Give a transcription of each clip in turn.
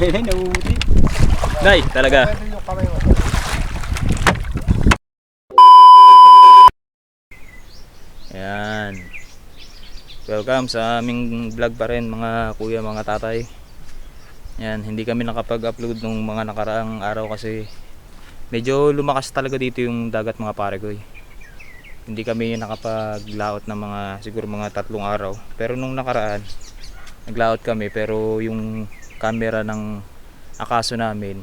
Ay, namumuti. Nay, talaga. Pwede yung kamay mo. Ayan. Welcome sa aming vlog pa rin mga kuya, mga tatay. Ayan, hindi kami nakapag-upload nung mga nakaraang araw kasi medyo lumakas talaga dito yung dagat mga pare ko. Hindi kami nakapaglaot ng mga siguro mga 3 araw. Pero nung nakaraan, naglaot kami pero yung camera ng Akaso namin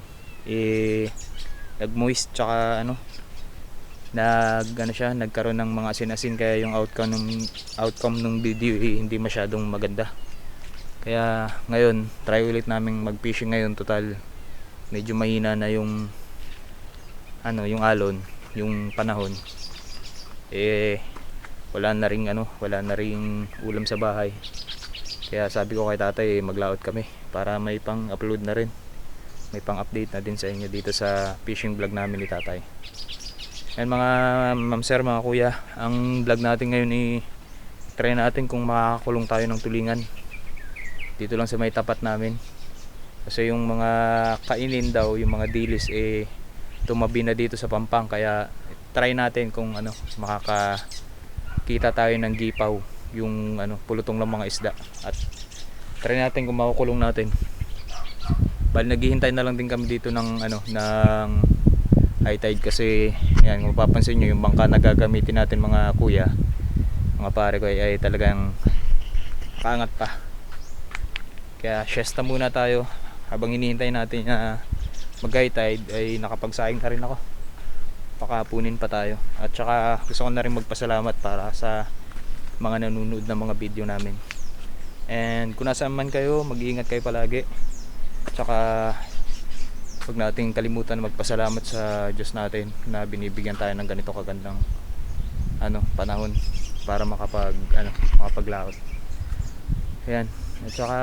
nag-moist tsaka nagkaroon ng mga asin-asin kaya yung outcome ng video hindi masyadong maganda. Kaya ngayon try ulit naming mag-fishing ngayon. Total medyo mahina na yung yung alon, yung panahon. Wala na ring ulam sa bahay. Kaya sabi ko kay tatay maglaot kami para may pang-upload na rin. May pang-update na din sa inyo dito sa fishing vlog namin ni tatay. And mga ma'am sir, mga kuya, ang vlog natin ngayon try natin kung makakakulong tayo ng tulingan dito lang sa may tapat namin. Kasi yung mga kainin daw, yung mga dilis tumabi na dito sa Pampang. Kaya try natin kung makakakita tayo ng gipaw, yung pulutong ng mga isda. At try natin kung makukulong natin. Bali naghihintay na lang din kami dito ng high tide kasi yan, kung mapapansin nyo yung bangka na gagamitin natin mga kuya, mga pare ko ay talagang kaangat pa. Kaya siesta muna tayo habang hinihintay natin na mag high tide. Ay nakapagsaing na rin ako, pakapunin pa tayo. At saka gusto ko na rin magpasalamat para sa mga nanonood ng mga video namin. And kung nasaan man kayo, mag-iingat kayo palagi. Tsaka huwag nating kalimutan na magpasalamat sa Diyos natin na binibigyan tayo ng ganito kagandang panahon para makapaglaot. Ayan. At saka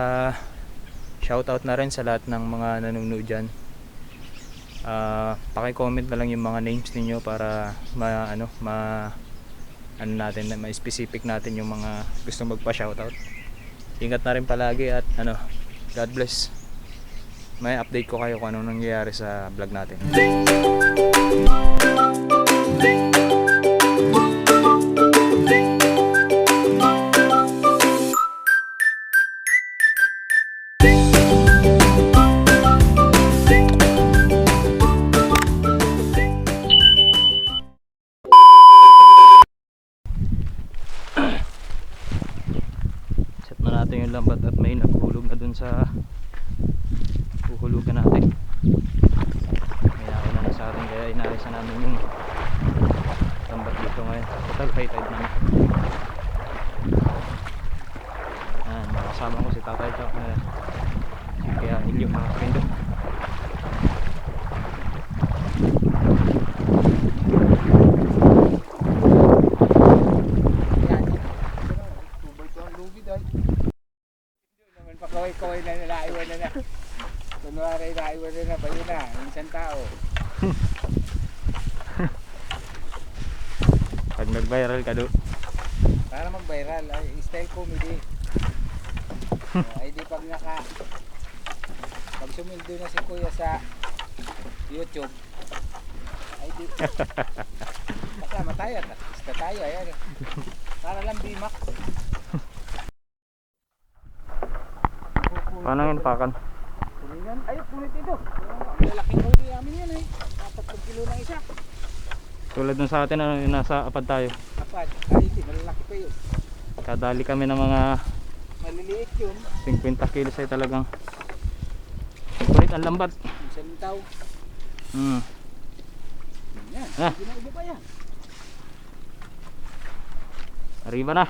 shoutout na rin sa lahat ng mga nanonood dyan. Paki-comment na lang yung mga names ninyo para ma-specific natin yung mga gusto magpa-shoutout. Ingat na rin palagi at God bless. May update ko kayo kung ano nangyayari sa vlog natin. Set na natin yung lambat at may naghulog na dun sa huhulugan natin. Kaya ako na sa atin, kaya inalis na namin yung lambat dito ngayon. Total high tide naman. Ayan, makasama ko si tatay kaya hindi yung mga friend. Kaway na nilaiwan na. Kunwari nilaiwan na ba yun na, yung isang tao. Pag nag-viral ka doon. Para mag-viral, style comedy. Ay di pag sumildo na si kuya sa YouTube, ay di kasama tayo at artista tayo. Ayan. Para lang bimak. Paano yung pakan? Ay, punit ito. Lalaking huli namin yan 4 kilo na isa. Tulad dun sa atin yung nasa apad tayo. Apad? Ay, hindi. Malalaki pa yun. Kadali kami ng mga maliliit yun. 50 kilos ay talagang kulit ang lambat. Isang tao. Yan. Ginaiba pa yan. Arriba na.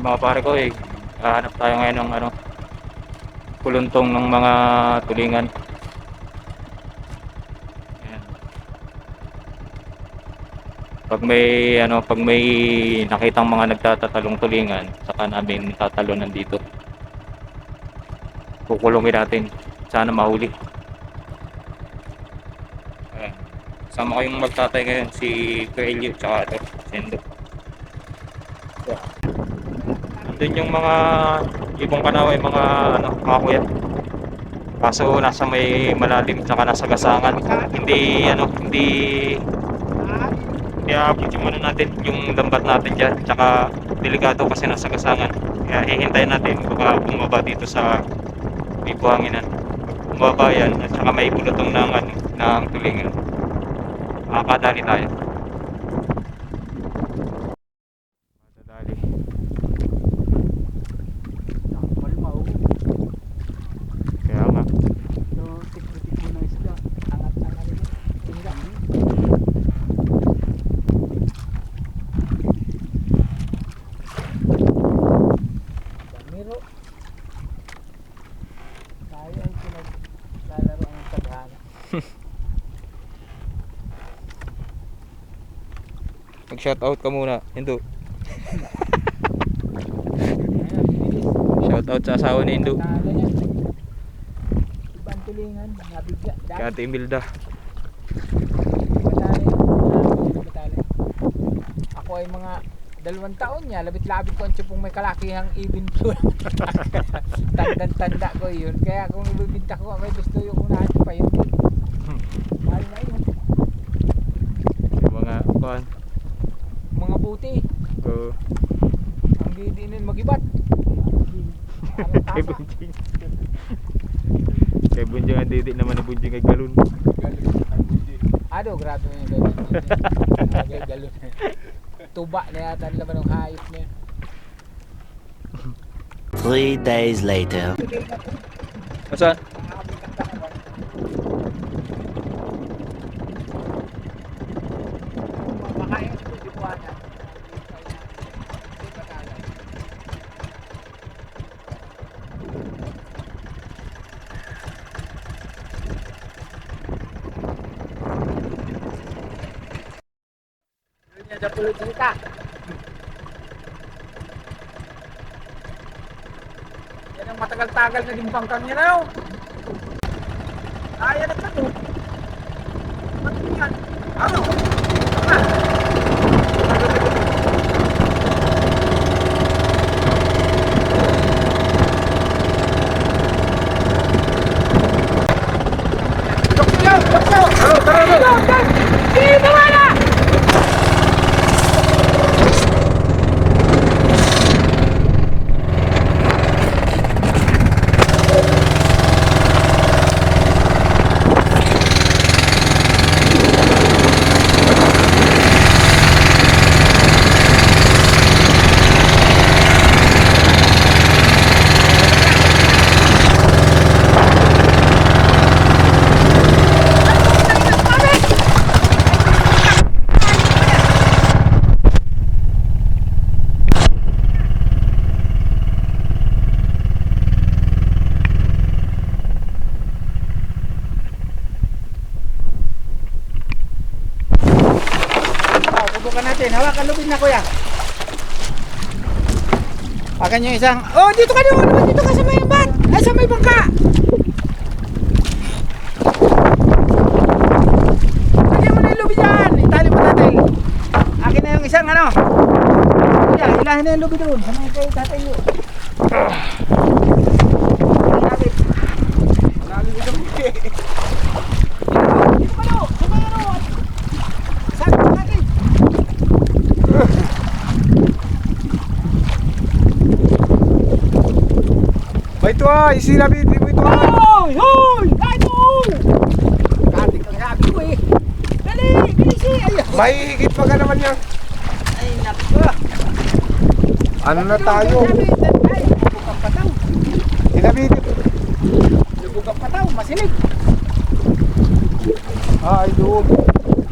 Mga pare ko hanap tayo ngayon ng ano, puluntong ng mga tulingan. Ayan. Pag may nakitang mga nagtatatalong tulingan, saka namin tatalunan dito. Kukulungin natin. Sana mahuli. Ayan. Sama ko yung magtatay ngayon, si Coelho tsaka ito, Sendo. Nandun yung mga ibang kanaway, mga ano, mga kuya. Kaso nasa may malalim tsaka nasa gasangan. Hindi iaabot yung ano natin, yung lambat natin dyan. Tsaka delikado kasi nasa gasangan. Kaya hihintayin natin baka bumaba dito sa may buhanginan. Bumaba yan at saka may bulutong ng, ano, ng tulingan. Makakadali tayo. Makakadali. Kaya nga. Tik-tik mo ng isda. Angat ng ano yun. Isda. Damiro. Tayo ay pinaglalaro ang tadhana. Mag-shoutout ka muna, Indo. Ayan, bilis. Shoutout sa asawa ni Indo. Talo yan. Ibang tulingan. Nabigya. Kay Ate Imelda. Batali. Batali. Ako ay mga 2 taon niya. Labit-labit ko ang tsupong may kalakihang even flow. Tandang-tanda ko yun. Kaya kung ibibinta ko, ako gusto yung unahan pa yun. Mahal na yun. Yung mga kuhan. Mga buti. Ang didinin magibat. Kay Bunjing. Kay Bunjing ang didi naman ni Bunjing ay galon. Ado, grabe mo yung galon. Galon. Tuba na yata ang laman ng hayop niya. 3 days later. Saan? Makain ito, di po ata. Ada pulut cerita. Yan ang matagal-tagal na dimbangkan niya na. Ayan na ito. Ano yan? Ano? Subukan natin. Hawakan lubid na kuya. Hawakan yung isang. Oh, dito ka doon. Dito ka sa may bat. Ay, sa may bangka. Lagyan mo na yung lubid yan. Itali mo natin. Akin na yung isang ano. Kuya, ilahin na yung lubid doon. Sa may kayo tatayo. Lapit. Lalim ito. Dito ka doon. Sa may ano. Sakit natin. Ba ito ay, sinabi mo ito ay. Hoy! Hoy! Dito! Dati kang sabi ko eh. Dali! Bilisi! Ayun! May higit pa ka naman yan. Ay, naku! Ano na tayo? Ay, lubog ang pataw. Sinabi Lubog ang pataw. Masilig. ay doon.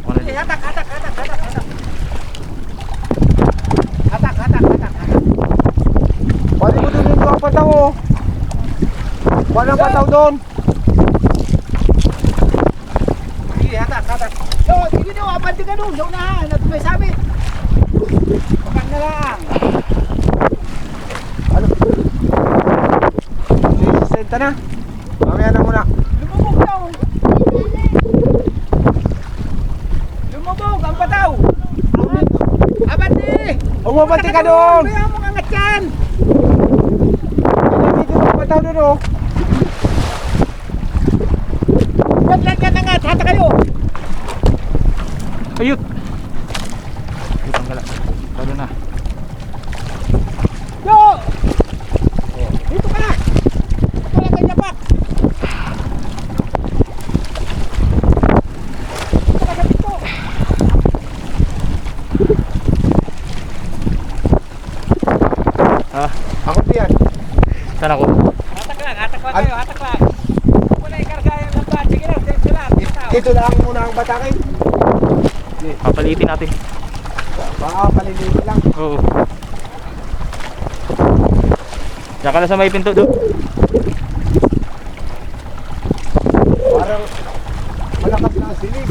Ay, hatak, hatak, hatak, hatak, hatak. Hatak, hatak, hatak, hatak. pataw oh. Walang pataw doon. Sige, hatak. So, sige nyo, abante ka doon. Doon na, may sabi. Bakang na lang. Ano? Sisenta na. Mamaya na muna. Lumubog daw. Lumubog, ang pataw. Abante! Umabante ka doon. Kaya mo angat yan. Dito ang pataw doon oh. Ba't lang ka nangat? Hata kayo. Ayut. Ayut ang gala. Talo na. Yo! Dito ka na. Wala kang dapat. Dito ka sa dito. Ah, Ako diyan. saan ako? Hatak lang kayo, hatak lang. Wala ikarga yung lambat. Sige lang, dito lang. Dito lang muna ang batakin. Papalitin natin. Baka palilitin lang. Oo. Diyan ka na sa may pinto doon. Parang malakas na ang silig.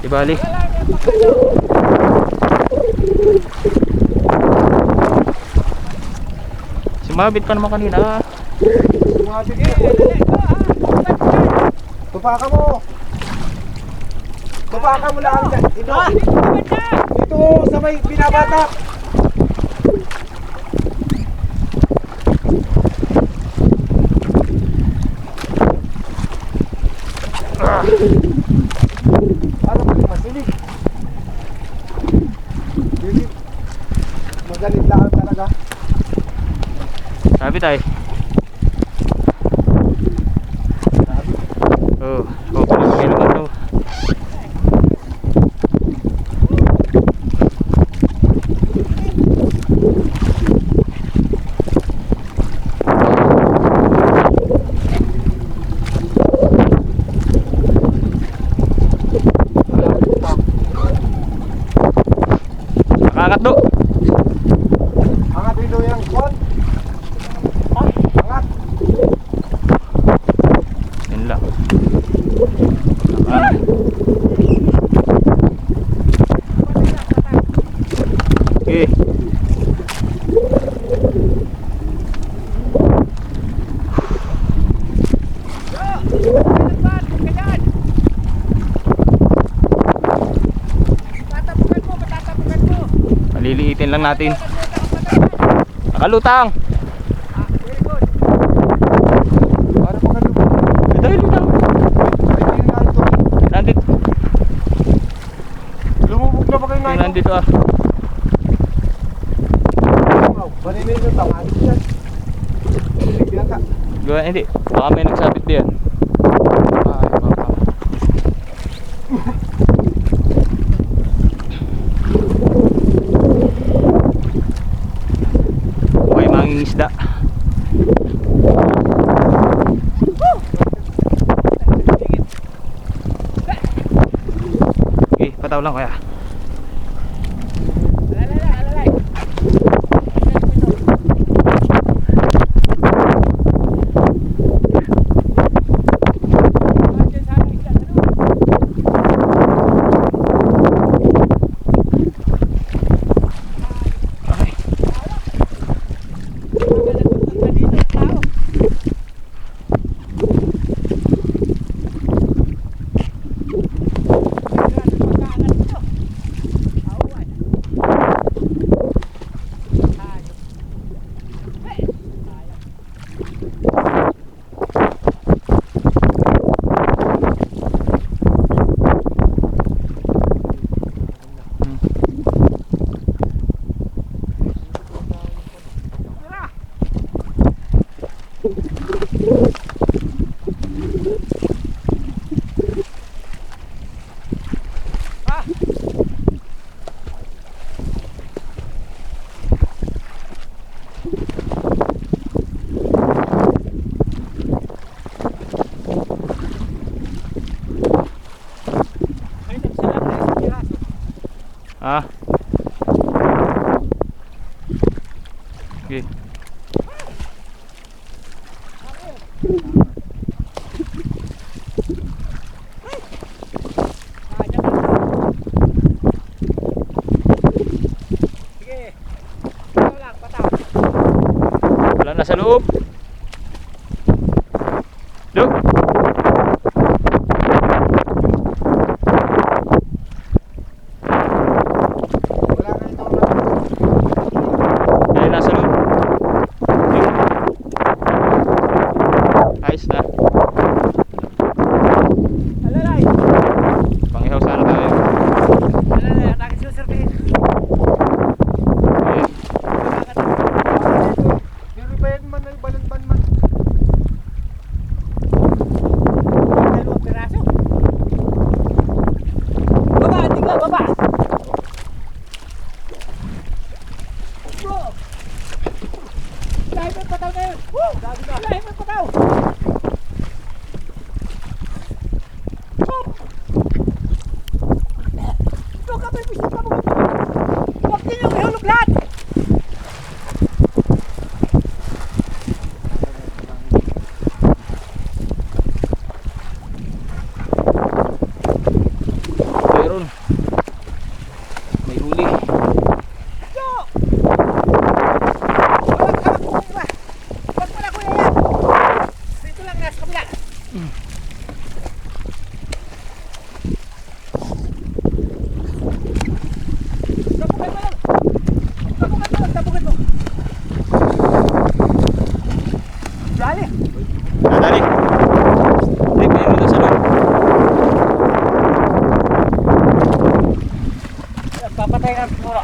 Di bali. Sumabit pa naman kanina. Sumabit ka. Tupakan mo. Tupakan mo lang dyan. Ito. Ito sa may binabatak. Parang masilig. Magalit lang talaga. Sabi tayo. Oh, okay naman to. Nakakat do. Angat dito yung kon. Angat. Yan lang. Ah. Okay. Maliliitin lang natin. Nakalutang. Para pagkano. Dahil lang. Ay, nga ito. Nandito. Lumubog na ba kayo nga ito? Nandito ah. Baninin yung tangan yan. Bigyan ka. Gawa hindi. Baka may nagsabit diyan. Ay, baka. Okay, manging isda. Okay, pataw lang kaya. Ah. Sige. Ito lang, pataw. Wala na sa loob. Look. Wala na ito. Ayun nasa loob. Yun. Ayos na. Alalay. Pangihaw sana tayo. Alalay, ang aking susurbihin. Ayun. Meron ba yan man ay balanban man? Dalawang piraso. Baba, tingga, baba. Go! Lahat ng pataw na yun. Woo! Lahat ng pataw. Hop! Ito ka ba, bisip ka mo. Huwag din yung ihulog lahat. Meron. May huli. Go! Huwag ka, huwag mo na kuya yan. Dito lang, nasa kabila. Tapukan mo lang. Tapukan mo lang, tapukan mo. Dali. Nadali. Ay, mayroon na sa loob. Papatay ka siguro.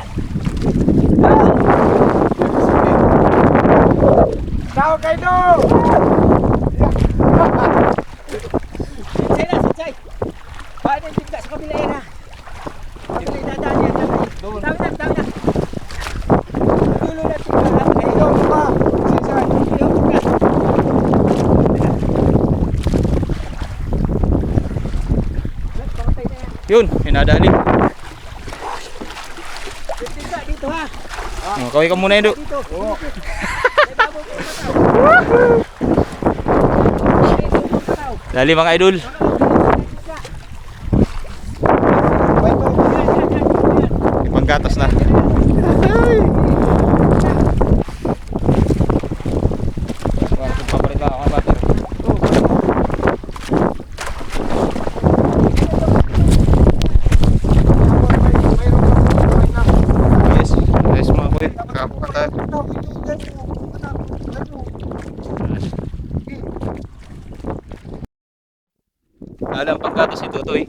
Tao kayo do! Sinsay na, sinsay. Paano yung tigla sa kabila yan ha? Kabila idadaan yan. Dami na, dami na. Dulo na tigla ha. Ikaw pa! Sinsay! Ilaw tigla. Papatay na yan. Yun, hinadali. Yung tigla dito ha. Kaway ka muna, Edo. Dito. Oo. May baboy ko pataw. Dito, pataw. Dali mga idol. Panggatas na. Papalit na ako, butter. Yes, yes mga kuya. Kapag tayo. Alam panggatas si Tutoy.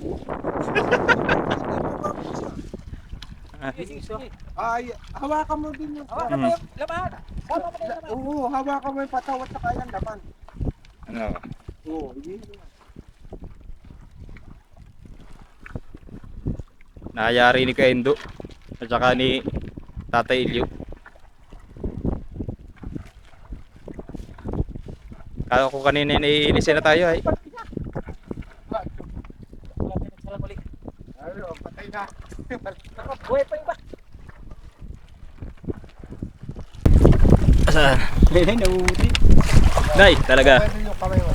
Ay, hawakan mo din yung Hawakan mo yung laman. Sama mo na yung laman. Oo, hawakan mo yung patawat sa kailan laman. Ano? Oo, hindi mo. Nayari ni Kaendo at saka ni Tatay Ilyo. Kala ko kanina naiinisin na tayo ay. Ano, patay na. Buhay pa iba. Saan? Ay, nauuti. Nay, talaga. Pwede yung kamay mo.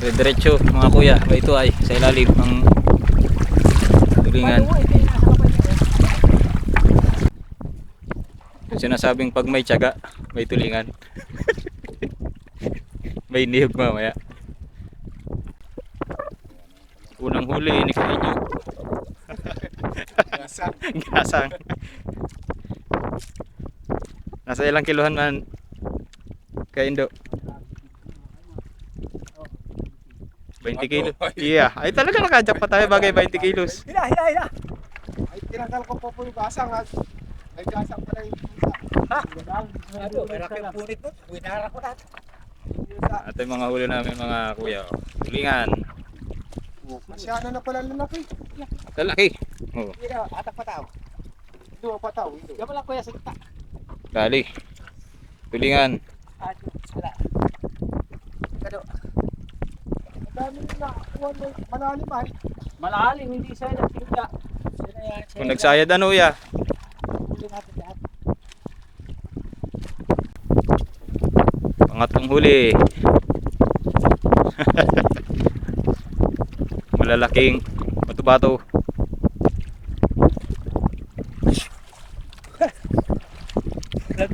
Diretso mga kuya. Ito ay sa ilalim ang tulingan. Yung sinasabing pag may tiyaga, may tulingan. May niyog mamaya. Unang huli ni Kainyo. Gasang. Nasa ilang kilohan man Kaindo? 20 kilo. Iya. Ay talaga nakajak pa tayo bagay 20 kilos. Hila, hila, hila. Ay, tinanggal ko po yung gasang at may gasang pala yung isa. Ha? Ano, malaki ang punit mo. Winara ko na. At yung mga huli namin mga kuya. Tulingan. Masyado na pala lalaki. Lalaki. Oh, Hila, atak pataw. Ito, pataw. Ito. Diyan mo lang kuya sa kita. dali. Tulingan. Wala. Kado. Ang dami na nakuha mo. Malalim ay. Malalim, hindi siya nagsigla. Kung nagsayad ano ya? Huli natin lahat. Pangatlong huli. Malalaking bato-bato.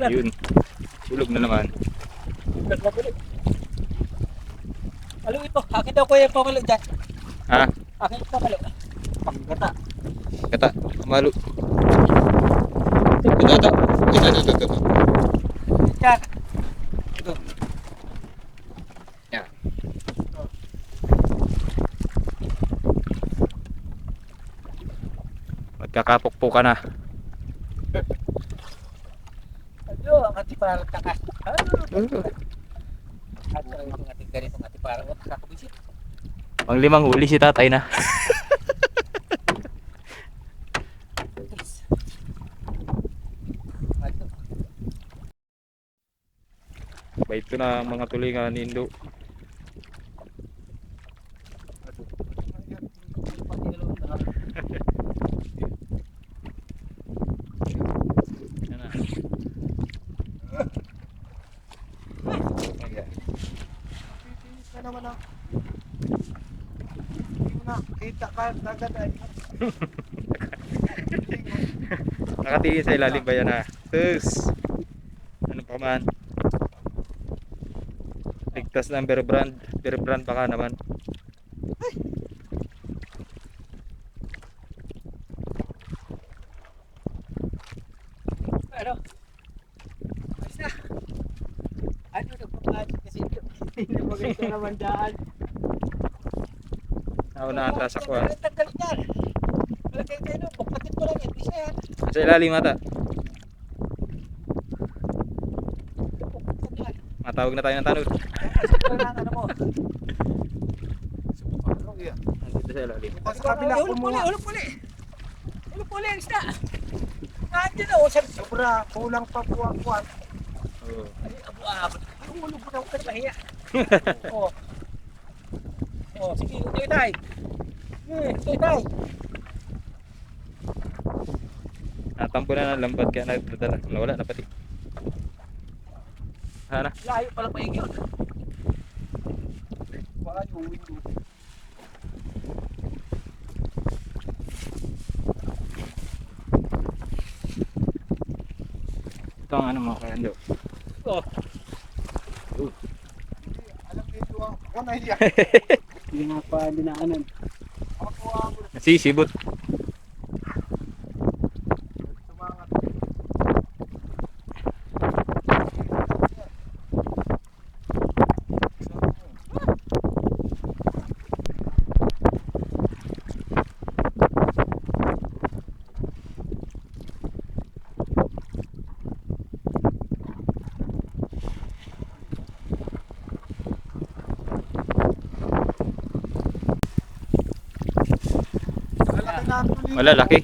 Yun. Sulog na naman. Alo ito, akin daw kuya pamalo dyan. Ha? Akin pamalo. Panggata. Kata, malu. Ito. Dyan. Ito. Yan. Magkakapukpok ka na. Ano, ang atiparang takas. Ano yung ating ganitong atiparang o kakabisit? Pang limang huli si tatay na. Ano? Bait ko na ang mga tulingan ni Indo. Yan na. Pipinis ka naman ah. Hindi mo na kita ka, dagat ay. Nakatingin sa ilalim ba yan ha? Sus! Ano pa man? Ligtas ng bear brand. Bear brand baka naman. Ano? Ayos na. Ano, nagpapagod kasi ito. Hindi mo ganito naman daan. Nauna ata sa kuwan. Tanggalin yan. Malagay kayo no, bukatin mo lang yan. Di siya yan. Sa ilalim ata. Bukatin yan. Matawag na tayo ng tanod. Ano lang, ano mo? Nandito sa ilalim. Ito sa kabila, kumuha. Ulog puli. Ang isda. Nandiyan na, oh. Sobra, kulang pa buwan-buwan. Oo. Ay, abo-abo. Yung ulog mo na, huwag ka na mahiya. Oo. Oh, sige, ito tay. Ito tay. Natampo na ng lambat kaya nagdadala. Nawala na pati. Sana. Layo pala pa yun. Baka yung window. Ito ang ano mo kaya Indo. Oh, Alam dito ah. Ako na hiya. hindi nga pa dinaanan. Ako ang Nasisibot. sumangat. Lalaki na ang tuloy. Malalaki.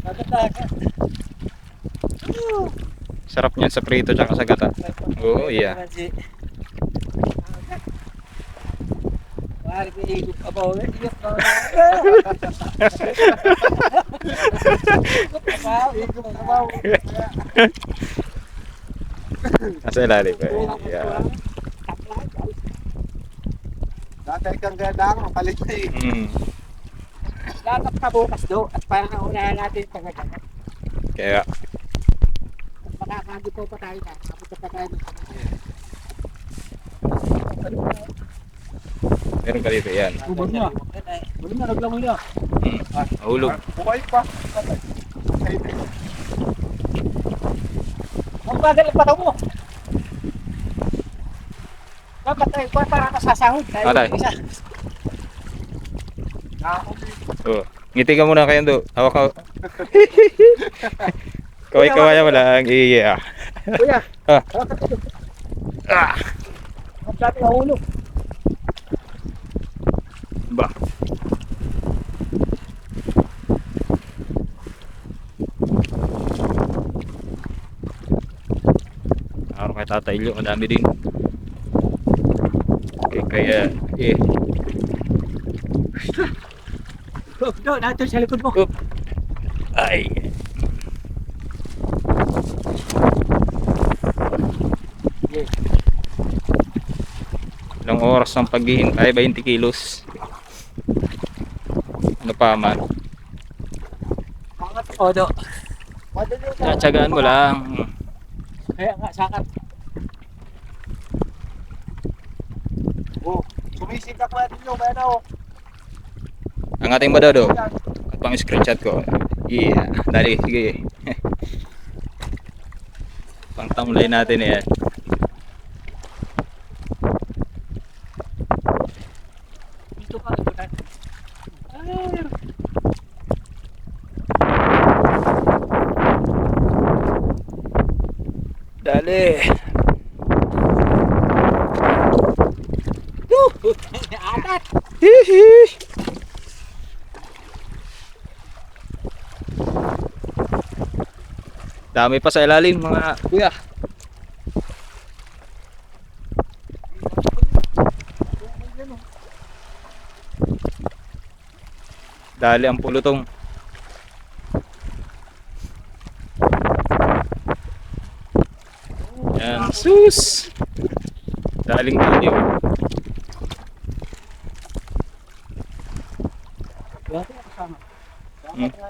Maganda ka. Sarap niyan sa prito tsaka sa gata. Oo, iya. Mari ko ikot ka ba ulit? Ikot ka ba? Ikot ka ba? Ikot na ba? Nasa ilalim pa. Yeah. Datay kang gadang, mapalit na eh. Latap ka bukas do at parang naunahan natin sa gagawin. Kaya Makakagito pa tayo na. Kapit pa tayo ng meron ka dito yan. Ubod niya. Ubod niya, naglangoy niya. Mahulog. Buhay pa. Ang bagal ang pataw mo. Dapat ay para kasasahod. Atay. Isa. Oo. Ngiti ka muna kayo do. Hawak ka. Kaway-kawaya mo lang. Iya. Kuya. Ah. Ah. Ang dati nahulog. Ba. Araw kay Tatay Ilyo, madami din. Okay, kaya Do, nato sa likod mo. Oop. Ay. Ilang oras ng paghihintay, 20 kilos. Ano pa man. Odo. Tsatsagaan mo lang. Kaya nga, sakat. Oh, sumisikap natin yung ano. Ang ating Madodo. At pang screenshot ko. Yeah, dali, sige. Pang tamlay natin yan. Dito ka, ikutan. Dali. Atat! Hihi. Dami pa sa ilalim mga kuya. Dali ang pulutong. Yan, sus. Daling dali.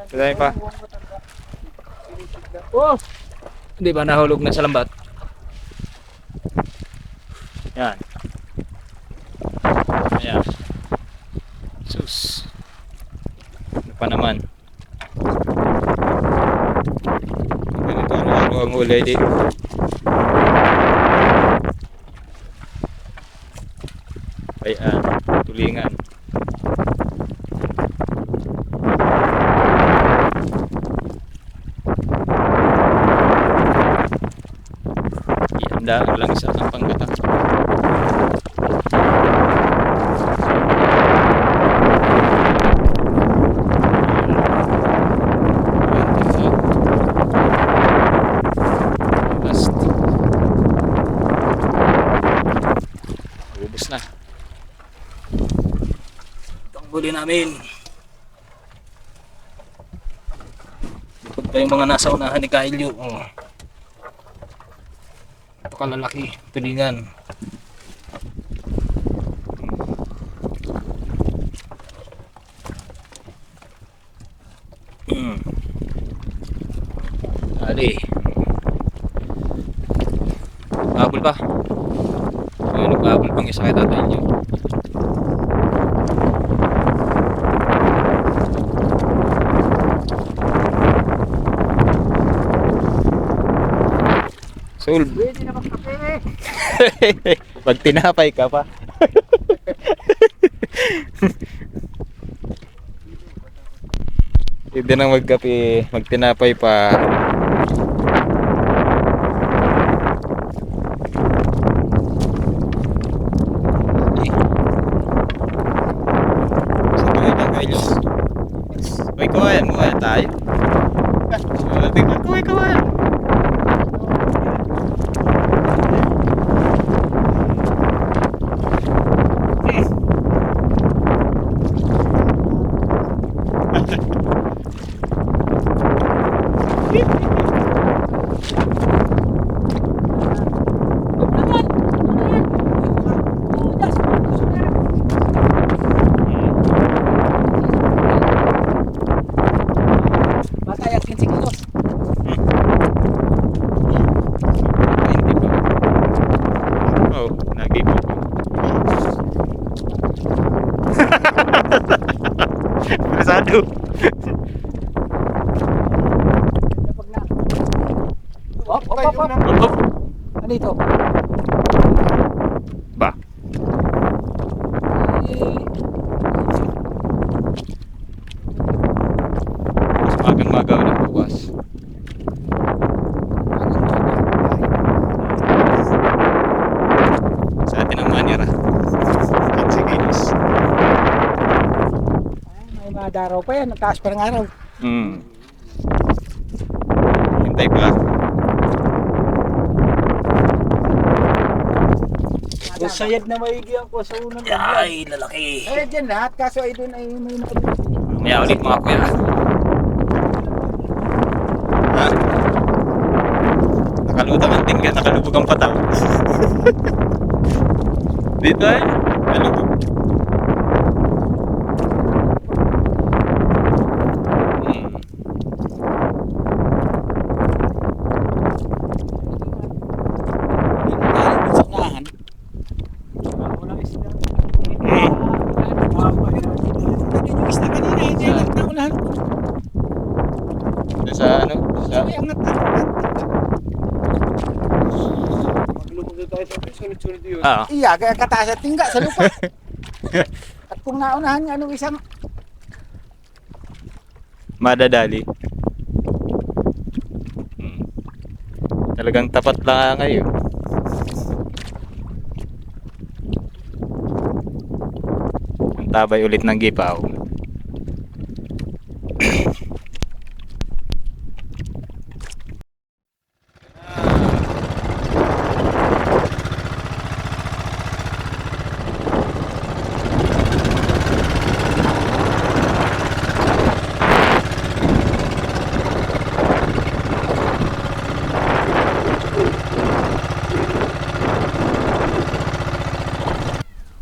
Kaya pa. Oh! Hindi ba nahulog na sa lambat? Yan. Ayan. Sus. Ano pa naman? Ganito araw-araw ang huli dito. Ayan. Tulingan. Ihanda lang sa ang panggata. Last. Ubus na. Itong huli namin. Likod pa yung mga nasa unahan ni Kailyo. Oh. Kalalaki, tulingan. Dali. Babol pa. Ayun, nagbabol pang isa kay tatay niyo. Solve. Pwede na magkape. Pag tinapay ka pa. Hindi na magkape, magtinapay pa. Sabay na kayo. Uy, kawayan mo kaya tayo. Tingnan ko, kawayan. Matay ang 15 kilos. Hindi pa. Oh, nag-ipo. Pasado. Kapag na. Op, op, op, op. Op. Ano ito? Ba? Mas magang magaw na bukas. Sa atin ang manira. 15 kilos. May mga daraw pa yan. Ang taas pa ng araw. Hintay pa. Sayad na maigi ko sa unang Ay, lalaki. Eh, dyan lahat. Kaso ay doon ay may Mamaya ulit mga kuya. Ha? Nakalutang ang tingga, nakalubog ang pataw. Dito ay? Ano to? Hmm. Saknahan. Walang isda. Yung isda kanina, hindi Saan? lang naunahan ko. Doon sa ano? Sa... Sabay angat na. Maglumog tayo sa sunod-sunod yun. Ah. Iya, kaya kataas at tingga sa lupa. At kung naunahan nga ano isang Madadali. Hmm. Talagang tapat lang ngayon. Ang tabay ulit ng gipaw.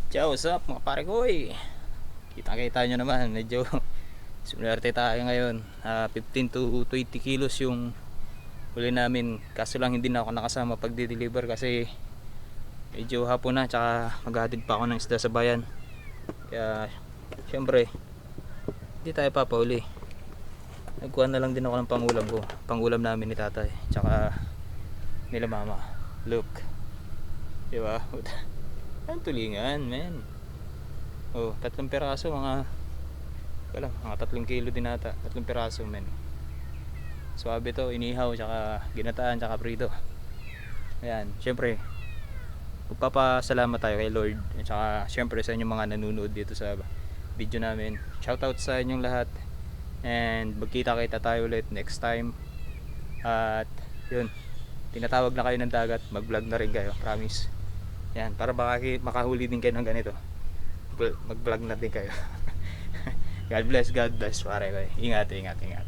Ciao, what's up mga pare ko eh. Kita-kita nyo naman, medyo swerte tayo ngayon. 15 to 20 kilos yung huli namin. Kaso lang hindi na ako nakasama pag di-deliver kasi medyo hapon na, tsaka maghahatid pa ako ng isda sa bayan. Kaya syempre hindi tayo papauli. Nagkuha na lang din ako ng pangulam ko, pangulam namin ni tatay tsaka nila mama. Look, diba? Ang tulingan, men. Oh, 3 piraso, mga wala, mga 3 kilo din ata. 3 piraso, men. Suabe to, inihaw, tsaka ginataan, tsaka prito. Ayan, syempre magpapasalamat tayo kay Lord. At saka syempre sa inyong mga nanonood dito sa video namin. Shoutout sa inyong lahat. And magkita-kita tayo ulit next time. At yun, tinatawag na kayo ng dagat, mag-vlog na rin kayo, promise. Yan, para makahuli din kayo ng ganito. Mag-vlog na din kayo. God bless, pare ko. Ingat, ingat, ingat.